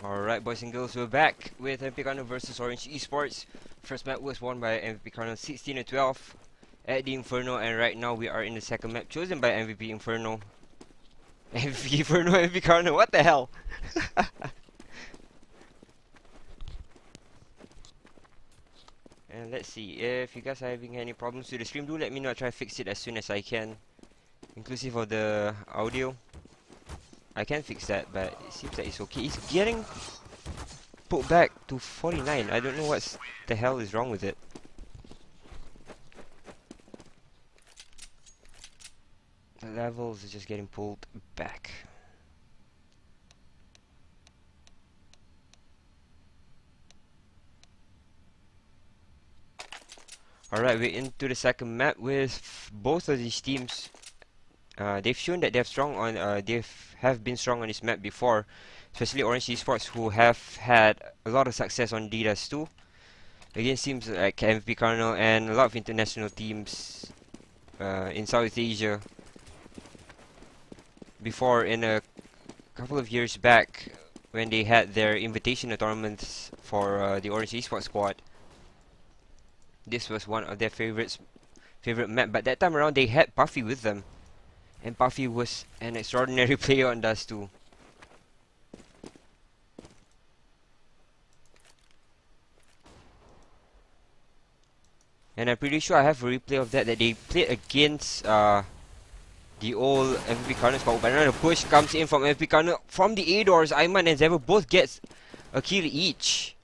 Alright, boys and girls, we're back with MVP Carno versus Orange Esports. First map was won by MVP Carno 16-12 at the Inferno, and right now we are in the second map chosen by MVP Inferno. MVP Inferno, MVP Carno, what the hell? And let's see, if you guys are having any problems with the stream, do let me know. I'll try to fix it as soon as I can, inclusive of the audio. I can fix that, but it seems like it's okay. It's getting put back to 49. I don't know what the hell is wrong with it. The levels are just getting pulled back. Alright, we're into the second map with both of these teams. They've shown that they've been strong on this map before, especially Orange Esports, who have had a lot of success on DDoS 2 against teams like MVP Carno and a lot of international teams in South Asia. Before, in a couple of years back, when they had their invitational tournaments for the Orange Esports squad, this was one of their favorite map. But that time around, they had Puffy with them. And Puffy was an extraordinary player on Dust 2. And I'm pretty sure I have a replay of that they played against the old MVP Carno squad. But another push comes in from MVP Carno. From the A doors, Ayman and Zever both gets a kill each.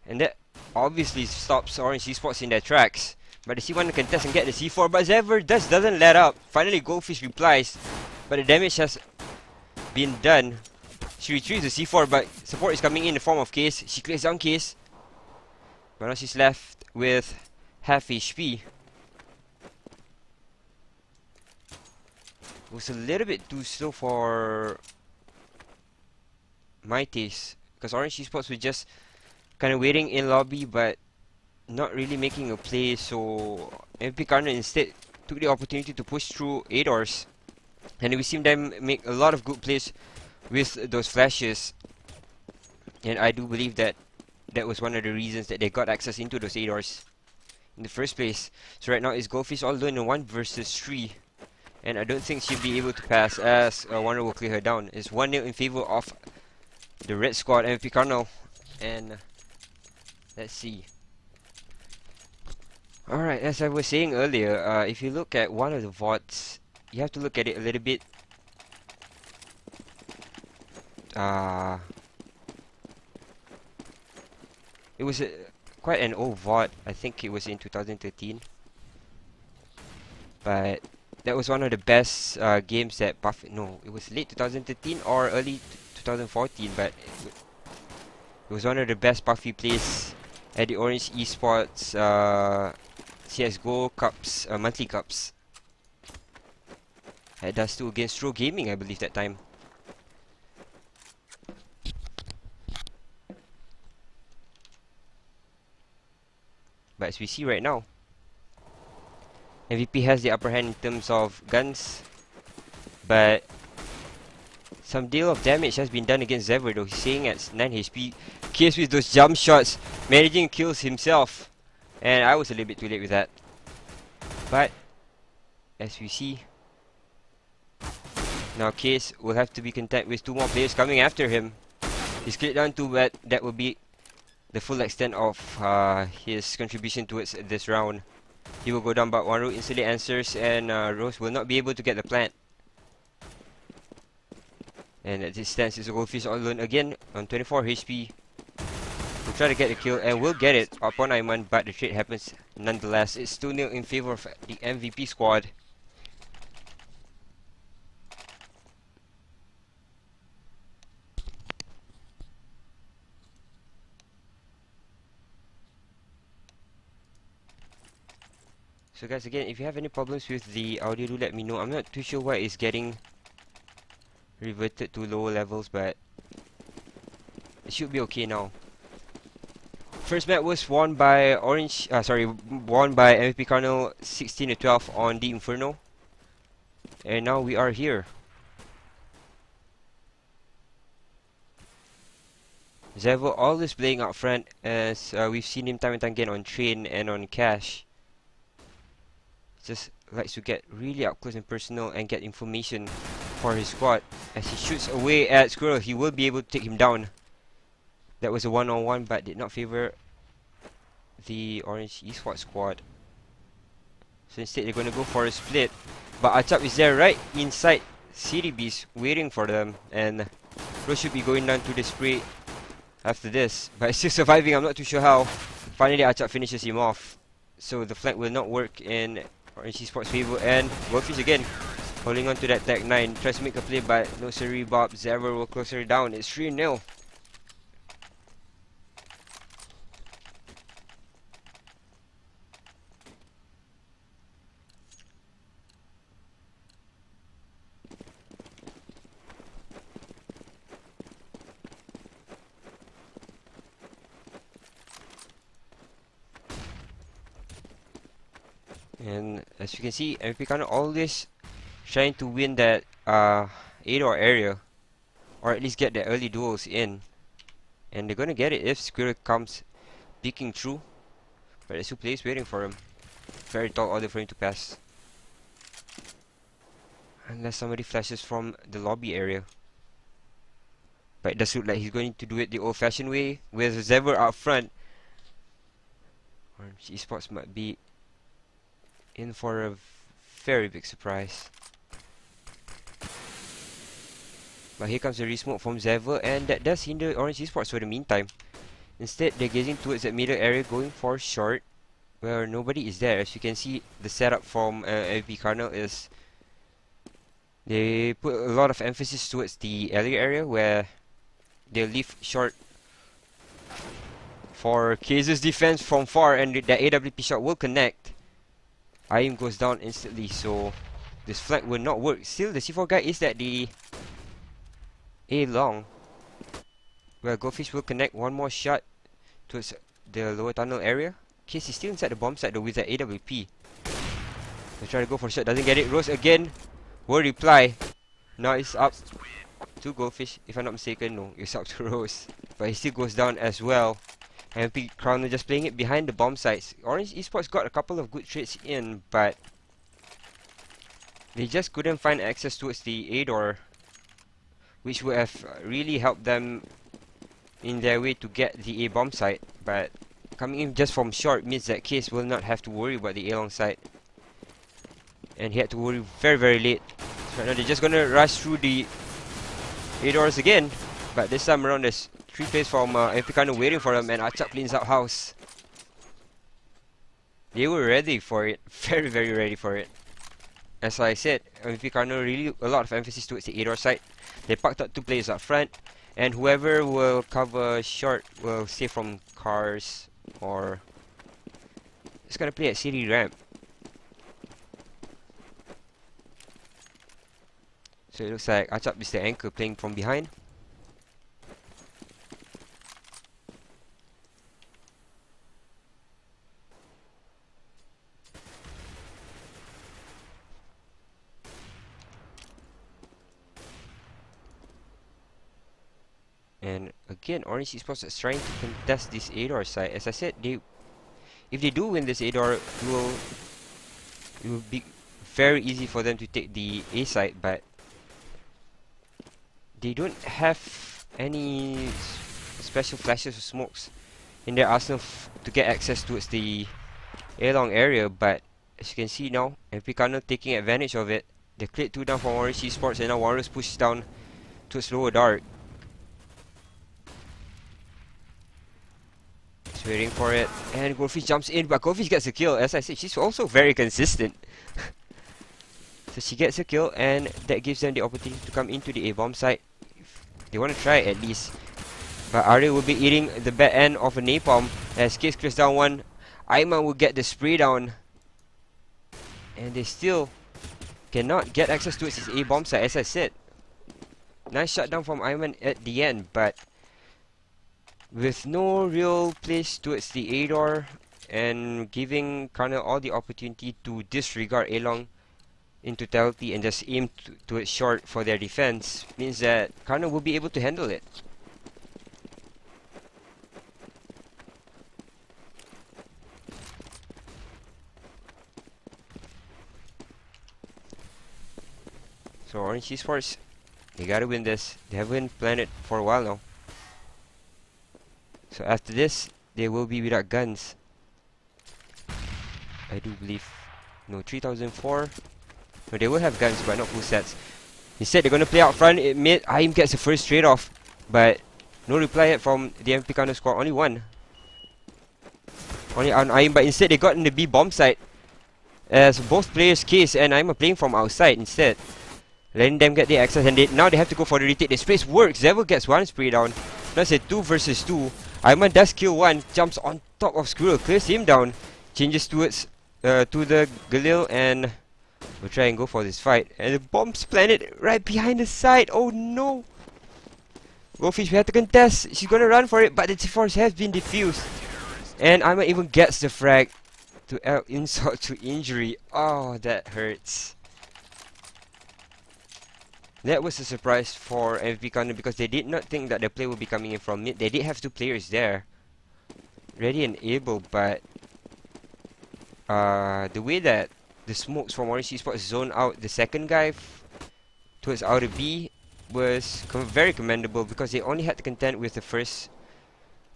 And that obviously stops Orange Esports in their tracks. But the C1 contest and get the C4, but Zever doesn't let up. Finally, Goldfish replies, but the damage has been done. She retrieves the C4, but support is coming in the form of Case. She clears down Case, but now she's left with half HP. It was a little bit too slow for my taste, because Orange Esports was just kind of waiting in lobby, but not really making a play, so MVP Carno instead took the opportunity to push through A doors, and we've seen them make a lot of good plays with those flashes, and I do believe that that was one of the reasons that they got access into those A doors in the first place. So right now it's Goldfish all alone in 1 versus 3, and I don't think she'll be able to pass, as Wonder will clear her down. It's 1-0 in favor of the red squad, MVP Carno, and let's see. Alright, as I was saying earlier, if you look at one of the VODs, you have to look at it a little bit it was quite an old VOD. I think it was in 2013, but that was one of the best games that Puffy, no, it was late 2013 or early 2014, but it was one of the best Puffy plays at the Orange Esports CSGO Cups, monthly cups. At Dust 2 against Stro Gaming, I believe, that time. But as we see right now, MVP has the upper hand in terms of guns, but some deal of damage has been done against Zever, though. He's staying at 9 HP. Case with those jump shots, managing kills himself. And I was a little bit too late with that. But as we see, now Case will have to be content with 2 more players coming after him. He's cleared down 2, but that will be the full extent of his contribution towards this round. He will go down, but Wanru instantly answers, and Rose will not be able to get the plant. And at this stance, is a Goldfish all alone again on 24 HP. Will try to get the kill and will get it upon Ayman, but the trade happens nonetheless. It's 2-0 in favor of the MVP squad. So guys, again, if you have any problems with the audio, do let me know. I'm not too sure why it's getting reverted to lower levels, but it should be okay now. First map was won by won by MVP Carno 16-12 on the Inferno. And now we are here. Zevo always playing out front, as we've seen him time and time again on Train and on Cash. Just likes to get really up close and personal and get information for his squad. As he shoots away at Squirrel, he will be able to take him down. That was a one-on-one, but did not favor the Orange Esports squad. So instead they're going to go for a split. But Achap is there right inside City Beast waiting for them. And Rose should be going down to the spray after this. But still surviving, I'm not too sure how. Finally Achap finishes him off. So the flank will not work in Orange Esports' favor. And Wolfish again holding on to that Tech 9. Tries to make a play, but no siree Bob. Zever will close her down. It's 3-0. And as you can see, MVP Kano always trying to win that A-door area, or at least get the early duels in. And they're gonna get it if Squirrel comes peeking through. But there's two players waiting for him. Very tall order for him to pass. Unless somebody flashes from the lobby area. But it does look like he's going to do it the old-fashioned way, with Zever out front. Orange Esports might be in for a very big surprise. But here comes the resmoke from Zever, and that does hinder Orange Esports for the meantime. Instead, they're gazing towards that middle area, going for short, where nobody is there. As you can see, the setup from MVP Kernel is they put a lot of emphasis towards the alley area, where they leave short for Case's defense from far, and the AWP shot will connect. IM goes down instantly, so this flank will not work. Still, the C4 guy is at the A long. Well, Goldfish will connect one more shot towards the lower tunnel area. Case is still inside the bomb site though with the AWP. They try to go for a shot, doesn't get it. Rose again will reply. Now it's up to Goldfish, if I'm not mistaken. No, it's up to Rose. But he still goes down as well. MP Crown just playing it behind the bomb sites. Orange Esports got a couple of good trades in, but they just couldn't find access towards the A-door, which would have really helped them in their way to get the A bomb site. But coming in just from short means that Case will not have to worry about the A long site, and he had to worry very, very late. So right now they're just gonna rush through the A-doors again, but this time around there's 3 players from MP Kano waiting for them, and Achap cleans up house. They were ready for it, very, very ready for it. As I said, MP Kano really a lot of emphasis towards the A-door side. They parked out 2 players up front, and whoever will cover short will stay from cars or just gonna play at city ramp. So it looks like Achap is the anchor playing from behind. And again, Orange Esports is trying to contest this A-door side. As I said, if they do win this A-door, it will be very easy for them to take the A side, but they don't have any special flashes or smokes in their arsenal to get access towards the A-long area. But as you can see now, MP Kano taking advantage of it. They cleared 2 down from Orange Esports, and now Warriors pushes down towards lower dark. Waiting for it, and Goldfish jumps in, but Goldfish gets a kill. As I said, she's also very consistent. So she gets a kill, and that gives them the opportunity to come into the A-bomb site. They want to try it at least. But Arya will be eating the bad end of a napalm. As Case clears down one, Ayman will get the spray down. And they still cannot get access to its A-bomb site, as I said. Nice shutdown from Ayman at the end, but with no real place towards the A-door, and giving Karnal all the opportunity to disregard A-long in totality and just aim towards short for their defense, means that Karnal will be able to handle it. So Orange Esports, they gotta win this. They haven't planned it for a while now. So after this, they will be without guns. I do believe. No, 3004. No, they will have guns, but not full sets. Instead, they're gonna play out front. Mid, Aim gets the first trade off, but no reply yet from the MP counter squad. Only one. Only on Aim, but instead they got in the B bomb site. As both players, Case and Aim, are playing from outside instead. Letting them get the access, and now they have to go for the retake. The sprays works. Zevo gets one spray down. That's a 2 versus 2. Ayman does kill one, jumps on top of Squirrel, clears him down, changes towards to the Galil, and we'll try and go for this fight. And the bomb's planted right behind the side. Oh no! Goldfish, we have to contest. She's gonna run for it, but the T-Force has been defused. And Ayman even gets the frag to add insult to injury. Oh, that hurts. That was a surprise for MVP Counter because they did not think that the play would be coming in from mid. They did have two players there, ready and able, but the way that the smokes from Orange Esports zone out the second guy towards outer B was very commendable because they only had to contend with the first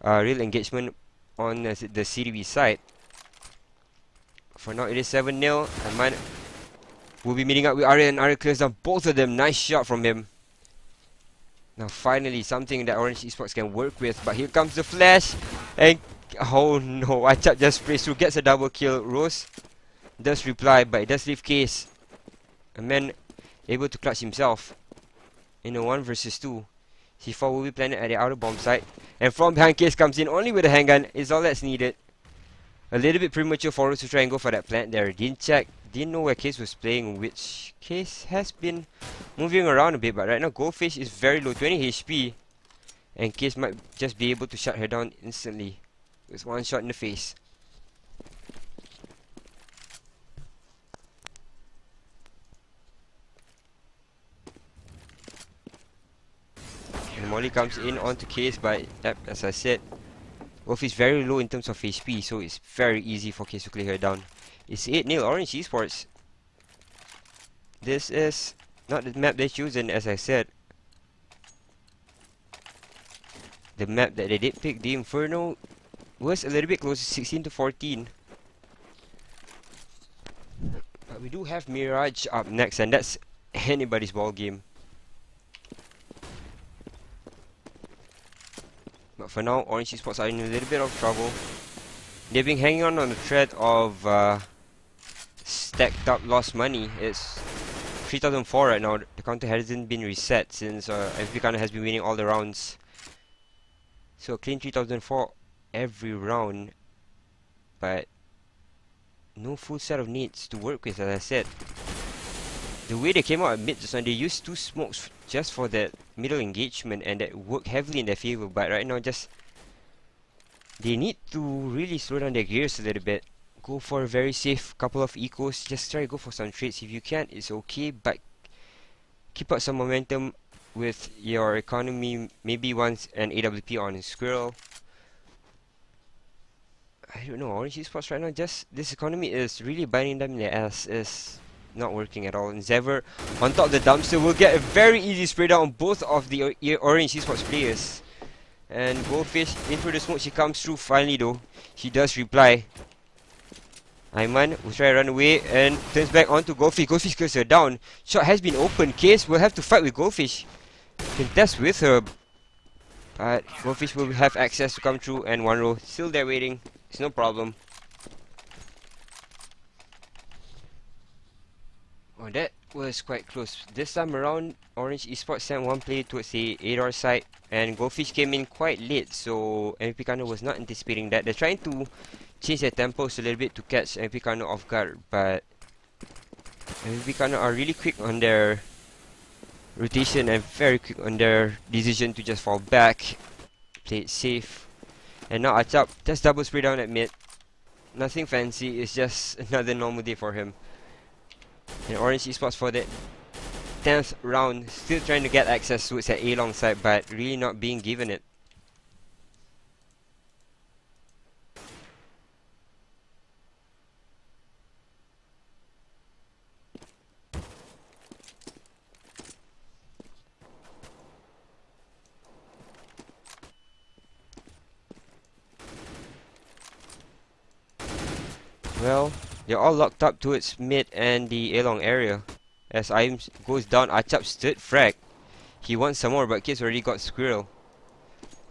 real engagement on the CDB side. For now, it is 7-0. Ayman will be meeting up with Arya, and Arya clears down both of them. Nice shot from him. Now finally something that Orange Esports can work with. But here comes the flash. And oh no, Achap just sprays through, gets a double kill. Rose does reply, but it does leave Case. Ayman able to clutch himself in a 1 versus 2. C4 will be planted at the outer bomb site. And from behind, Case comes in only with a handgun. Is all that's needed. A little bit premature for us to try and go for that plant there. Didn't check. Didn't know where Case was playing, which Case has been moving around a bit, but right now Goldfish is very low, 20 HP, and Case might just be able to shut her down instantly with one shot in the face. And Molly comes in onto Case, but as I said, Goldfish is very low in terms of HP, so it's very easy for Case to clear her down. It's 8-0 Orange Esports. This is not the map they chosen, as I said. The map that they did pick, the Inferno, was a little bit closer, 16 to 14. But we do have Mirage up next, and that's anybody's ball game. But for now, Orange Esports are in a little bit of trouble. They've been hanging on the thread of stacked up lost money. It's 3004 right now. The counter hasn't been reset since MVP Counter has been winning all the rounds. So clean 3004 every round, but no full set of needs to work with, as I said. The way they came out at mid just now, they used 2 smokes just for that middle engagement, and that worked heavily in their favor. But right now, just they need to really slow down their gears a little bit. Go for a very safe couple of ecos. Just try to go for some trades. If you can, it's okay, but keep up some momentum with your economy. Maybe once an AWP on Squirrel. I don't know, Orange Esports right now, just this economy is really biting them in the ass. Is not working at all. And Zever on top of the dumpster will get a very easy spray down on both of the Orange Esports players. And Goldfish in through the smoke. She comes through finally though. She does reply. Ayman will try to run away and turns back onto Goldfish. Goldfish clears her down. Shot has been opened. Case will have to fight with Goldfish. Contest with her. But Goldfish will have access to come through, and 1 row still there waiting. It's no problem. Oh, that was quite close. This time around, Orange Esports sent one player towards the ADAR side, and Goldfish came in quite late, so MVP Kano was not anticipating that. They're trying to change their tempos a little bit to catch MVP Kano off guard, but MVP Kano are really quick on their rotation and very quick on their decision to just fall back, play it safe. And now Achap just double spray down at mid. Nothing fancy, it's just another normal day for him. And Orange Esports for the 10th round, still trying to get access to its at A long side, but really not being given it. Well, they're all locked up towards mid and the A-long area. As IM goes down, Achap stood frag. He wants some more, but Kids already got Squirrel.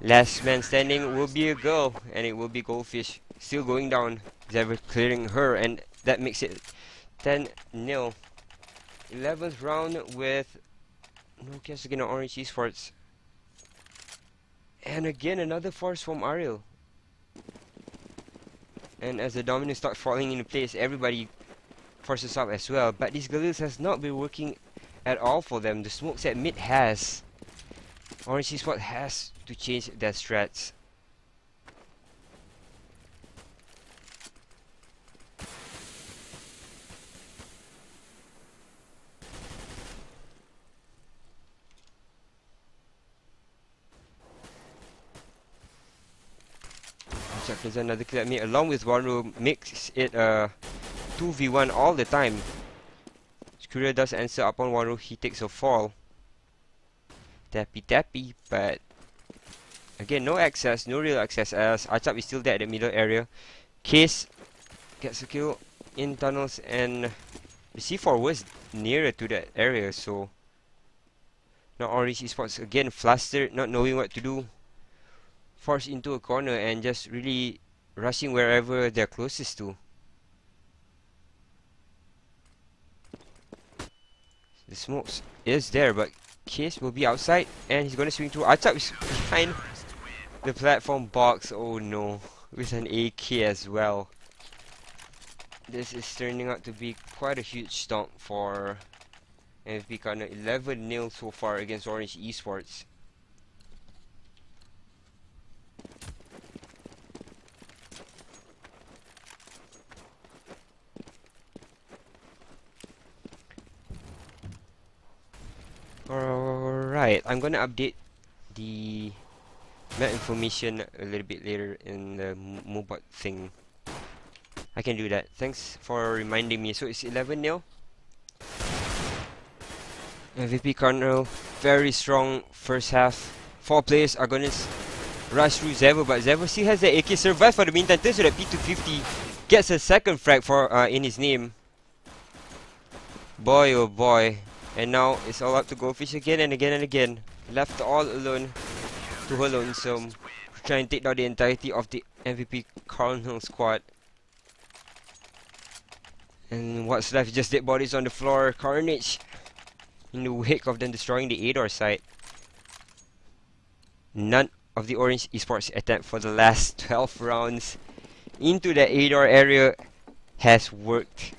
Last man standing will be a girl, and it will be Goldfish. Still going down. Xavier clearing her, and that makes it 10-0. 11th round with no kills again on Orange Esports. And again, another force from Ariel. And as the dominance starts falling into place, everybody forces up as well. But this Galils has not been working at all for them. The smokes at mid has. Orange Esports has to change their strats. Chuck does another kill at me along with Wanru, makes it a 2v1 all the time. Courier does answer upon Wanru, he takes a fall. Tappy, but again, no access, no real access as Achap is still there at the middle area. Case gets a kill in tunnels, and the C4 was nearer to that area, so now Orange Esports again flustered, not knowing what to do. Forced into a corner and just really rushing wherever they're closest to. The smokes is there, but Case will be outside and he's gonna swing through. Achap is behind the platform box. Oh no, with an AK as well. This is turning out to be quite a huge stomp for MVP Karna. 11-0 so far against Orange Esports. Alright, I'm gonna update the map information a little bit later in the Mobot thing. I can do that. Thanks for reminding me. So it's 11-0. MVP Karna, very strong first half. 4 players are gonna rush through Zevo, but Zevo still has the AK, survive for the meantime. Turns to that P250, gets a second frag for in his name. Boy oh boy. And now it's all up to Goldfish again and again and again. Left all alone to her lonesome. Try and take down the entirety of the MVP Karna squad. And what's left is just dead bodies on the floor. Carnage in the wake of them destroying the A-door site. None of the Orange Esports attempt for the last 12 rounds into the A-door area has worked.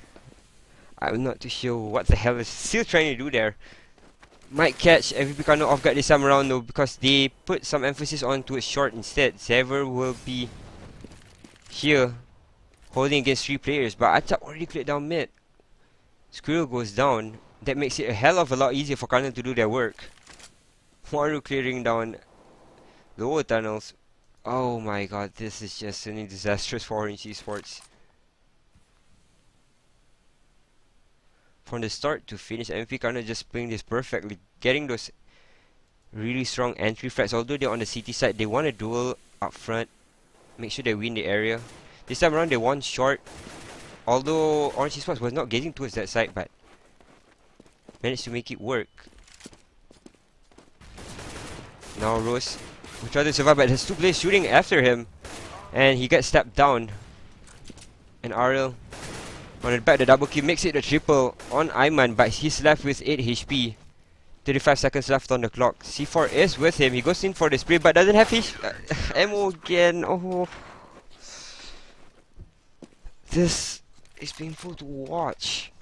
I'm not too sure what the hell is still trying to do there. Might catch MVP Karna off guard this time around though, because they put some emphasis on to a short instead. Xavier will be here holding against 3 players, but Achap already cleared down mid. Squirrel goes down. That makes it a hell of a lot easier for Karna to do their work. Waru clearing down lower tunnels. Oh my god, this is just suddenly disastrous for Orange Esports. From the start to finish, MVP Karna just playing this perfectly, getting those really strong entry frags. Although they're on the CT side, they want a duel up front, make sure they win the area. This time around they won short, although Orange Esports was not getting towards that side, but managed to make it work. Now Rose will try to survive, but there's 2 players shooting after him, and he gets stepped down. And Ariel on the back, the double kill makes it a triple on Ayman, but he's left with 8 HP. 35 seconds left on the clock. C4 is with him. He goes in for the spray, but doesn't have his ammo again. Oh, this is painful to watch.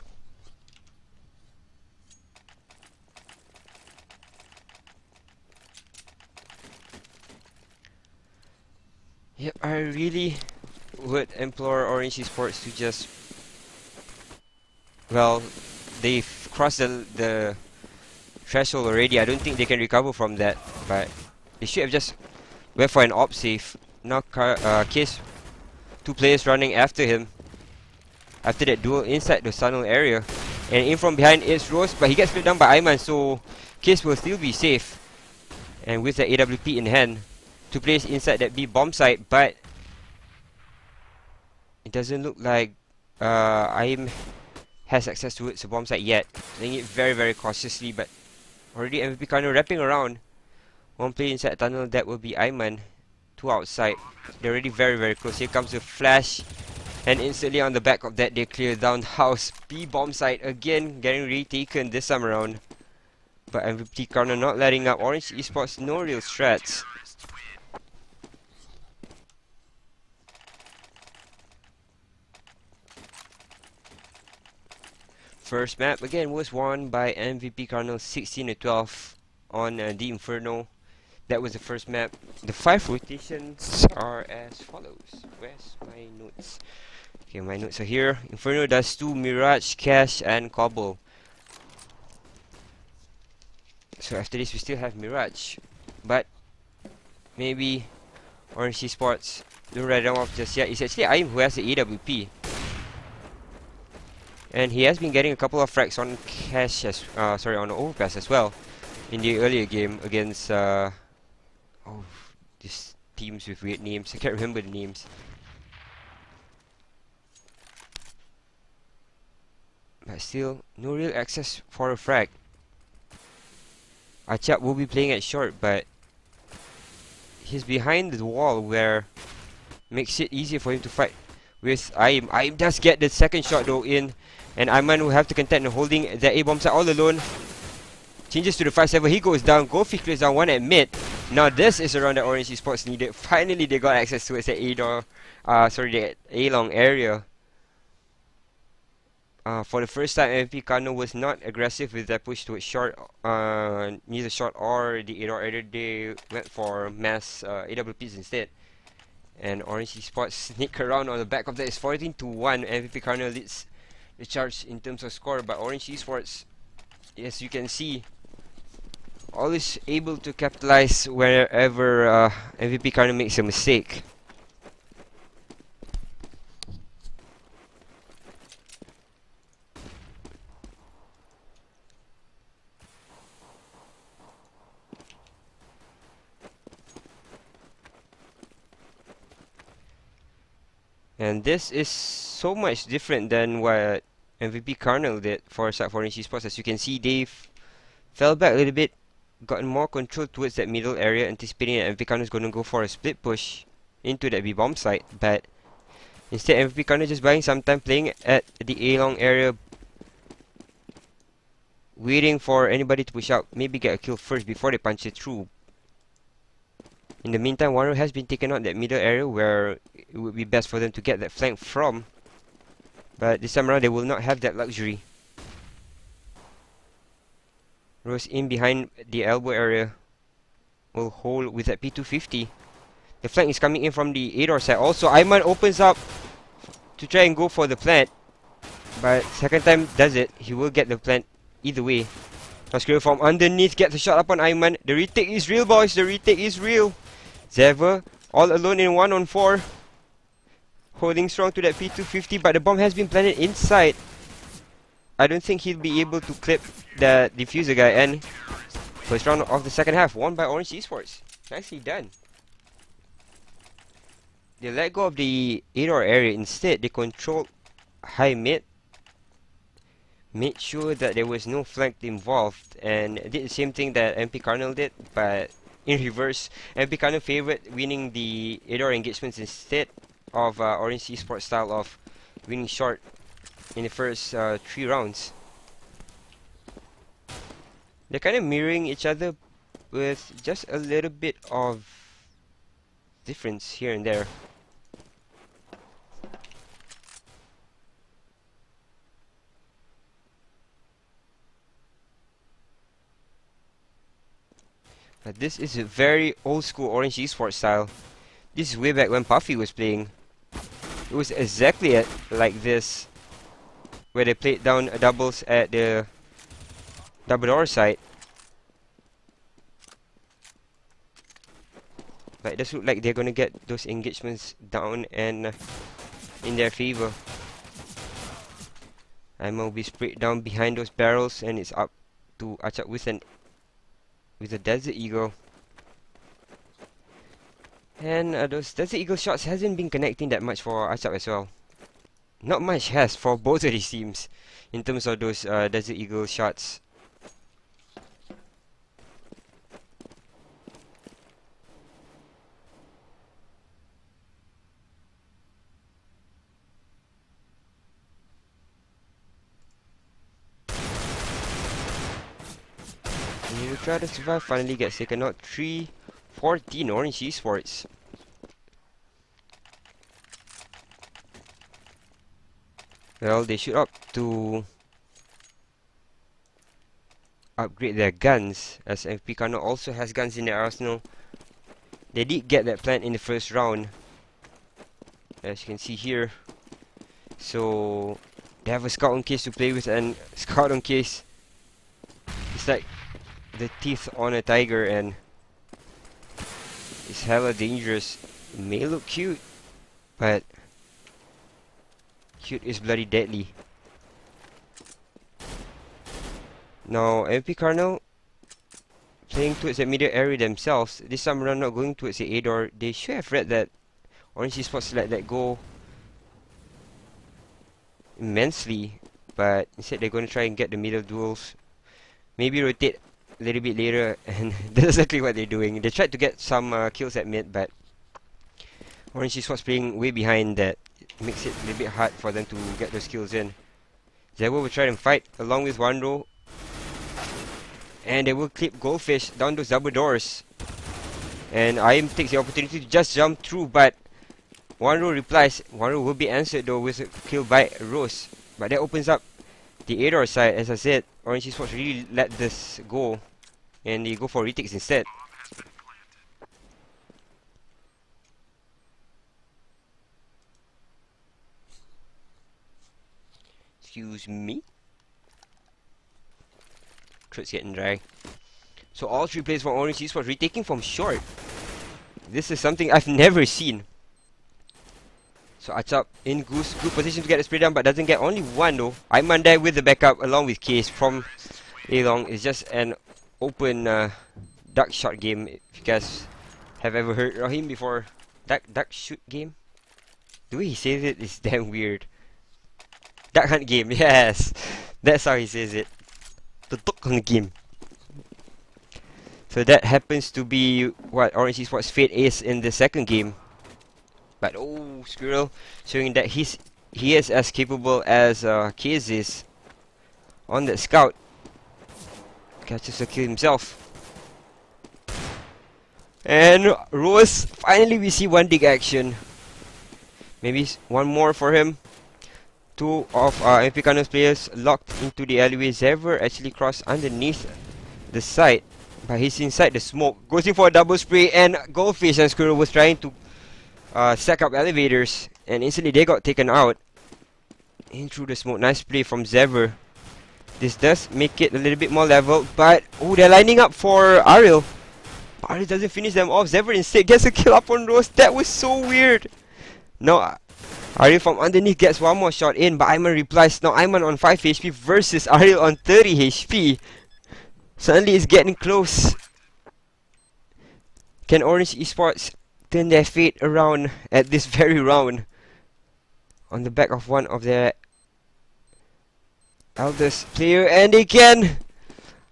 Yep, I really would implore Orange Esports to just, well, they've crossed the threshold already. I don't think they can recover from that, but they should have just went for an op save. Now Case, 2 players running after him after that duel inside the tunnel area, and in from behind is Rose, but he gets split down by Ayman, so Case will still be safe. And with the AWP in hand, 2 players inside that B bomb site, but it doesn't look like IM has access towards the bomb site yet. Playing it very, very cautiously, but already MVP kind of wrapping around. One player inside tunnel, that will be Ayman. Two outside. They're already very, very close. Here comes the flash. And instantly on the back of that, they clear down house. B bomb site again, getting retaken this time around. But MVP Karna not letting up. Orange Esports, no real strats. First map again was won by MVP Cardinal 16-12 on the Inferno. That was the first map. The 5 rotations are as follows. Where's my notes? Okay, my notes are here. Inferno does 2, Mirage, Cash, and Cobble. So after this we still have Mirage. But maybe Orange Esports don't write them off just yet. It's actually Aim who has the AWP. And he has been getting a couple of frags on Cash as on Overpass as well in the earlier game against these teams with weird names. I can't remember the names. But still, no real access for a frag. Achap will be playing at short, but he's behind the wall where makes it easier for him to fight with Aim. Aim does get the second shot though in, and Ayman will have to contend holding the A-bomb site all alone. Changes to the 5-7, he goes down, Gofi clears down one at mid. Now this is around the Orange Esports needed. Finally they got access to the the A-long area. For the first time, MVP Kano was not aggressive with that push towards short, neither short or the A-door area. They went for mass AWPs instead. And Orange Esports sneak around on the back of that. It's 14-1. MVP Kano leads the charge in terms of score, but Orange Esports, as you can see, always able to capitalize wherever MVP Kano makes a mistake. And this is so much different than what MVP Carnal did for Orange Esports. As you can see, they fell back a little bit, gotten more control towards that middle area, anticipating that MVP Carnal is going to go for a split push into that B bomb site. But instead, MVP Carnal just buying some time, playing at the A long area, waiting for anybody to push out, maybe get a kill first before they punch it through. In the meantime, Wano has been taken out that middle area where it would be best for them to get that flank from. But this time around, they will not have that luxury. Rose in behind the elbow area will hold with that P250. The flank is coming in from the A-door side. Also, Ayman opens up to try and go for the plant. But second time does it. He will get the plant either way. Transcriber from underneath gets a shot up on Ayman. The retake is real, boys. The retake is real. Zever all alone in 1-on-4. Holding strong to that P250, but the bomb has been planted inside. I don't think he'll be able to clip the diffuser guy. And first round of the second half, won by Orange Esports. Nicely done. They let go of the A-door area. Instead, they controlled high mid. Made sure that there was no flank involved, and did the same thing that MP Cardinal did, but in reverse. MP Cardinal favored winning the A-door engagements instead of Orange Esports style of winning short in the first 3 rounds. They're kind of mirroring each other with just a little bit of difference here and there. But this is a very old school Orange Esports style. This is way back when Puffy was playing. It was exactly like this, where they played down doubles at the double door side. But it does look like they're gonna get those engagements down and in their favor. Ammo will be sprayed down behind those barrels, and it's up to Achap with a Desert Eagle. And those Desert Eagle shots hasn't been connecting that much for Achap as well. not much has for both of these teams in terms of those Desert Eagle shots. And he will try to survive, finally gets taken out. 3-14 Orange Esports. Well, they should opt to upgrade their guns, as FP Kano also has guns in their arsenal. They did get that plant in the first round, as you can see here. So they have a scout on case to play with, and scout on case, it's like the teeth on a tiger, and it's hella dangerous. It may look cute, but cute is bloody deadly. Now MP Carnal playing towards the middle area themselves. This time around not going towards the A door. They should have read that Orange Esports let that go immensely, but instead they're going to try and get the middle duels. Maybe rotate a little bit later, and that's exactly what they're doing. They tried to get some kills at mid, but Orange Esports playing way behind that. It makes it a little bit hard for them to get those kills in. Zewo will try and fight along with Wanro, and they will clip Goldfish down those double doors. And IM takes the opportunity to just jump through, but Wanro replies. Wanro will be answered though with a kill by Rose. But that opens up the A-door side. As I said, Orange Esports really let this go, and they go for retakes instead. Excuse me. Throat's getting dry. So all three players from Orange Esports retaking from short. This is something I've never seen. So Achap in good position to get the spray down, but doesn't get only one though. Aiman there with the backup along with Case from A-Long. It's just an open duck shot game. If you guys have ever heard Rahim before. Duck shoot game? The way he says it is damn weird. Duck hunt game, yes. That's how he says it. The duck hunt game. So that happens to be what Orange Esports fate is in the second game. But oh, Squirrel showing that he is as capable as Kiz is on that scout. Catches a kill himself. And Rose, finally we see one dig action. Maybe one more for him. Two of MP Kano's players locked into the alleyway. Zever actually crossed underneath the site, but he's inside the smoke. Goes in for a double spray, and Goldfish and Squirrel was trying to stack up elevators, and instantly they got taken out. In through the smoke. Nice play from Zever. This does make it a little bit more level, but oh, they're lining up for Ariel. Ariel doesn't finish them off. Zever instead gets a kill up on Rose. That was so weird. No, Ariel from underneath gets one more shot in, but Ayman replies. Now Ayman on 5 HP versus Ariel on 30 HP. Suddenly it's getting close. Can Orange Esports turn their fate around at this very round? On the back of one of their eldest player, and they can!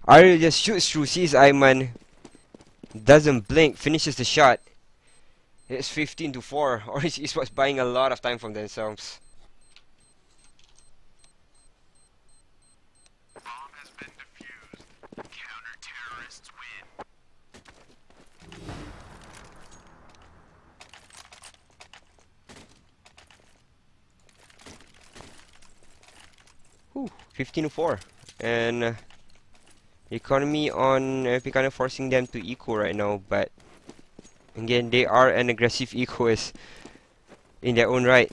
Ariel just shoots through, sees Ayman, doesn't blink, finishes the shot. It's 15-4. Orange Esports buying a lot of time from themselves. Bomb has been defused. Counter-terrorists win. 15-4. And the economy on Epic kind of forcing them to eco right now, but again, they are an aggressive ecoist in their own right.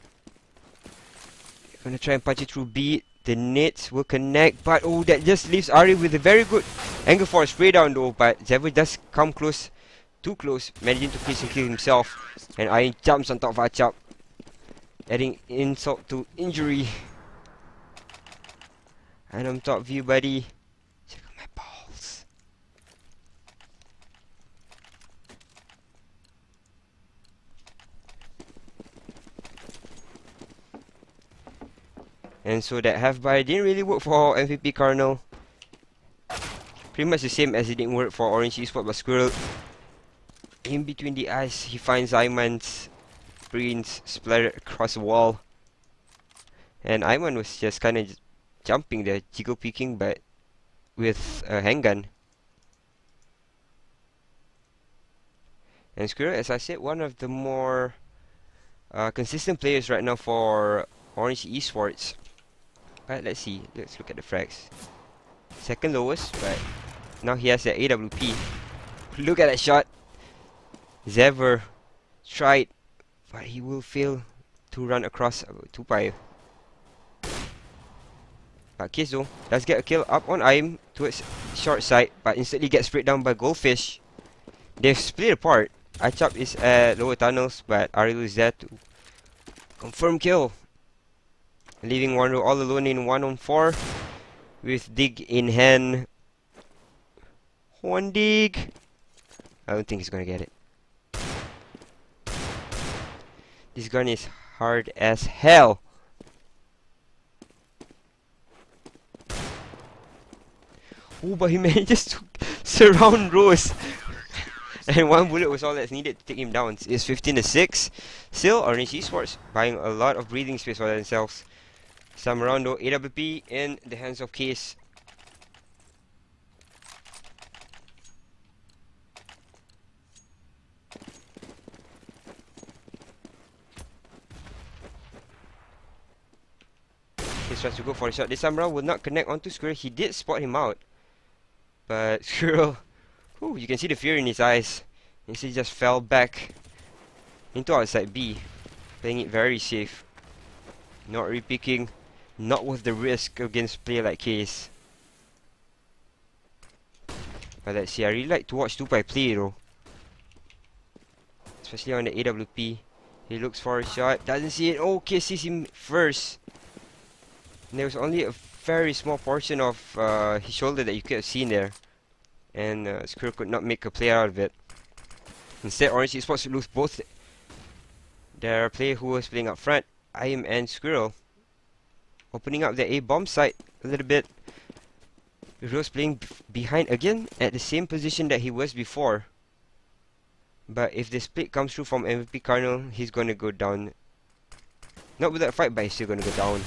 They're gonna try and punch it through B. The nades will connect, but oh, that just leaves Ari with a very good angle for a spray down though. But Zever does come close, too close, managing to kill himself. And Ari jumps on top of Achap, adding insult to injury. And on top view, buddy. Check out my balls. And so that half buy didn't really work for MVP Cardinal. Pretty much the same as it didn't work for Orange Esports, but Squirrel in between the eyes, he finds Ayman's brains splattered across the wall. And Ayman was just kind of jumping there, jiggle peeking, but with a handgun. And Squirrel, as I said, one of the more consistent players right now for Orange Esports. But let's see, let's look at the frags. Second lowest, but now he has the AWP. Look at that shot. Xaver tried, but he will fail to run across 2-5. But Kizo does get a kill up on Aim towards short side, but instantly gets sprayed down by Goldfish. They've split apart. Achap is at lower tunnels, but Ariel is there to confirm kill. Leaving Wanro all alone in 1-on-4 with Dig in hand. One Dig. I don't think he's gonna get it. This gun is hard as hell. Oh, but he manages to surround Rose. And one bullet was all that's needed to take him down. It's 15-6. Still, Orange Esports buying a lot of breathing space for themselves. Some round though, AWP in the hands of Case. Case tries to go for a shot. This time around will not connect onto Squirrel. He did spot him out. But Squirrel, you can see the fear in his eyes. He just fell back into outside B, playing it very safe. Not repicking, not with the risk against a player like Case. But let's see, I really like to watch Tupai play though. Especially on the AWP. He looks for a shot, doesn't see it. Oh, Case sees him first. And there was only a very small portion of his shoulder that you could have seen there. And Squirrel could not make a play out of it. Instead, Orange Esports lose both their player who was playing up front, Aim and Squirrel. Opening up the A-bomb site a little bit. Rose playing behind again at the same position that he was before. But if the split comes through from MVP Cardinal, he's gonna go down. Not without a fight, but he's still gonna go down.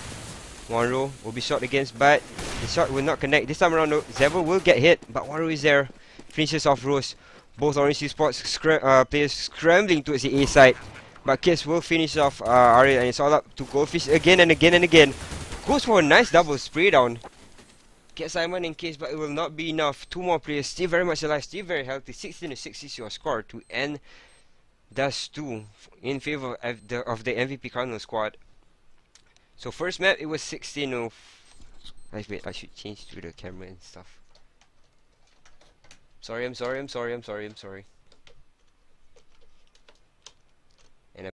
Wanro will be shot against, but the shot will not connect. This time around though, Xaver will get hit, but Wanro is there. Finishes off Rose. Both Orange Esports players scrambling towards the A side. But Kiss will finish off Ariel, and it's all up to Goldfish again and again and again. Goes for a nice double spray down. Gets Simon in case, but it will not be enough. Two more players, still very much alive, still very healthy. 16-6 is your score to end Dust 2 in favor of the MVP Cardinal squad. So first map, it was 16-0. Wait, I should change to the camera and stuff. I'm sorry.